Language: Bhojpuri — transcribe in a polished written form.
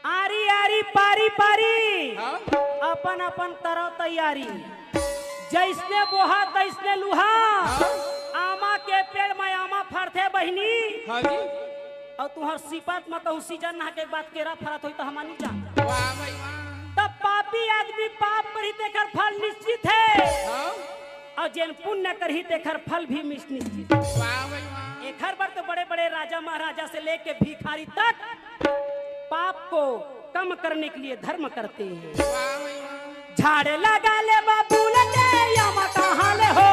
आरी आरी पारी पारी हाँ? अपन अपन तरह तैयारी, जैसने बोहा तैसने लुहा। आमा के पेड़ में आमा फरते बहिनी। हाँ जी। और तुहर सिपत में कहूँ सीजन ना के बाद केरा फरत हो तो हमारी जान। वाह भाई वाह। तब पापी आदमी पाप करी तेकर फल निश्चित है। हाँ? और जिन पुण्य करही तेकर फल भी निश्चित है। वाह भाई वाह। एक हर बार तो बड़े बड़े राजा महाराजा से लेके भिखारी तक पाप को कम करने के लिए धर्म करते हैं। वाह भाई वाह। झाड़ लगा ले बाबू ले या कहाँ ले हो।